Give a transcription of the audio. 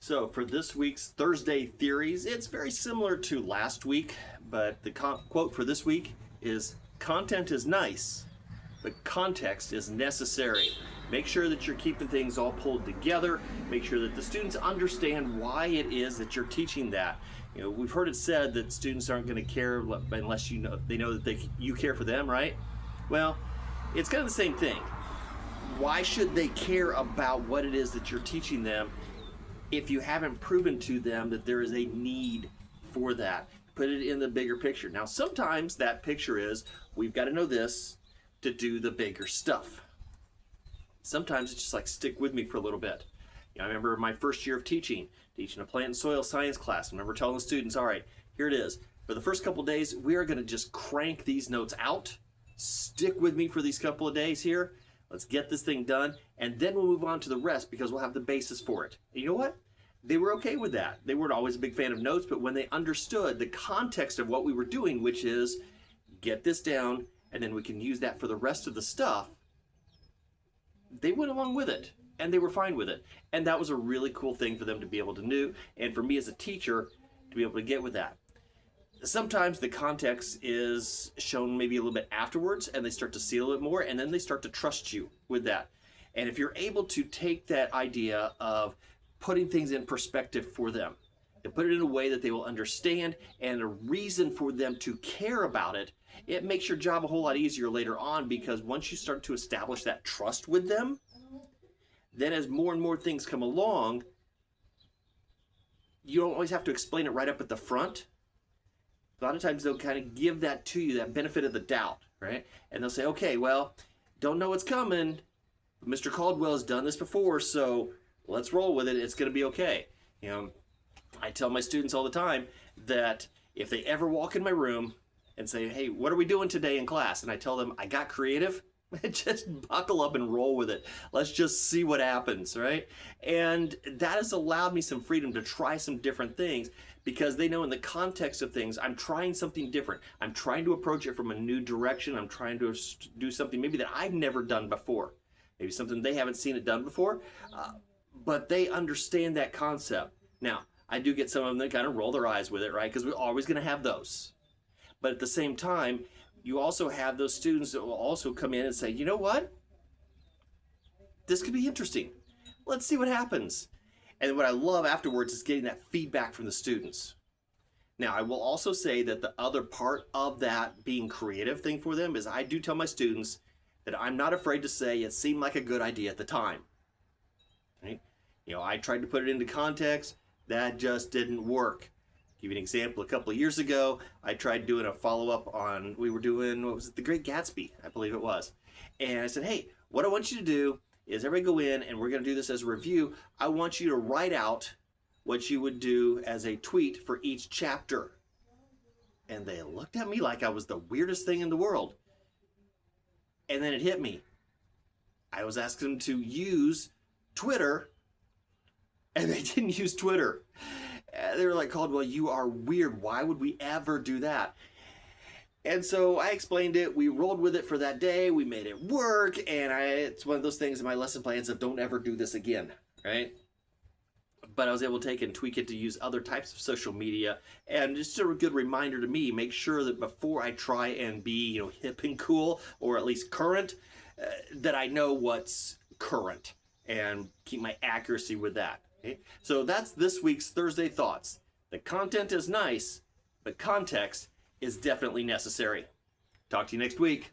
So for this week's Thursday Theories, it's very similar to last week, but the quote for this week is, "Content is nice, but context is necessary." Make sure that you're keeping things all pulled together. Make sure that the students understand why it is that you're teaching that. You know, we've heard it said that students aren't going to care unless they know that you care for them, right? Well, it's kind of the same thing. Why should they care about what it is that you're teaching them if you haven't proven to them that there is a need for that? Put it in the bigger picture. Now, sometimes that picture is, we've got to know this to do the bigger stuff. Sometimes it's just like, stick with me for a little bit. You know, I remember my first year of teaching a plant and soil science class. I remember telling the students, all right, here it is. For the first couple of days, we are going to just crank these notes out. Stick with me for these couple of days here. Let's get this thing done, and then we'll move on to the rest because we'll have the basis for it. And you know what? They were okay with that. They weren't always a big fan of notes, but when they understood the context of what we were doing, which is get this down, and then we can use that for the rest of the stuff, they went along with it, and they were fine with it. And that was a really cool thing for them to be able to do, and for me as a teacher to be able to get with that. Sometimes the context is shown maybe a little bit afterwards, and they start to see a little bit more, and then they start to trust you with that. And if you're able to take that idea of putting things in perspective for them and put it in a way that they will understand and a reason for them to care about it, it makes your job a whole lot easier later on, because once you start to establish that trust with them, then as more and more things come along, you don't always have to explain it right up at the front. A lot of times they'll kind of give that to you, that benefit of the doubt, right? And they'll say, okay, well, don't know what's coming. Mr. Caldwell has done this before, so let's roll with it. It's going to be okay. You know, I tell my students all the time that if they ever walk in my room and say, hey, what are we doing today in class? And I tell them, I got creative. Just buckle up and roll with it. Let's just see what happens, right? And that has allowed me some freedom to try some different things, because they know in the context of things, I'm trying something different. I'm trying to approach it from a new direction. I'm trying to do something maybe that I've never done before. Maybe something they haven't seen it done before, but they understand that concept. Now, I do get some of them that kind of roll their eyes with it, right? Because we're always going to have those. But at the same time, you also have those students that will also come in and say, you know what? This could be interesting. Let's see what happens. And what I love afterwards is getting that feedback from the students. Now, I will also say that the other part of that being creative thing for them is I do tell my students that I'm not afraid to say it seemed like a good idea at the time. Right? You know, I tried to put it into context. That just didn't work. Give you an example. A couple of years ago, I tried doing a follow-up on, we were doing, what was it, The Great Gatsby, I believe it was. And I said, hey, what I want you to do is everybody go in, and we're going to do this as a review. I want you to write out what you would do as a tweet for each chapter. And they looked at me like I was the weirdest thing in the world. And then it hit me. I was asking them to use Twitter, and they didn't use Twitter. They were like, Caldwell, you are weird. Why would we ever do that? And so I explained it. We rolled with it for that day. We made it work. And it's one of those things in my lesson plans of don't ever do this again, right? But I was able to take and tweak it to use other types of social media. And just a good reminder to me, make sure that before I try and be, you know, hip and cool, or at least current, that I know what's current and keep my accuracy with that. Okay? So that's this week's Thursday Thoughts. The content is nice, but context is definitely necessary. Talk to you next week.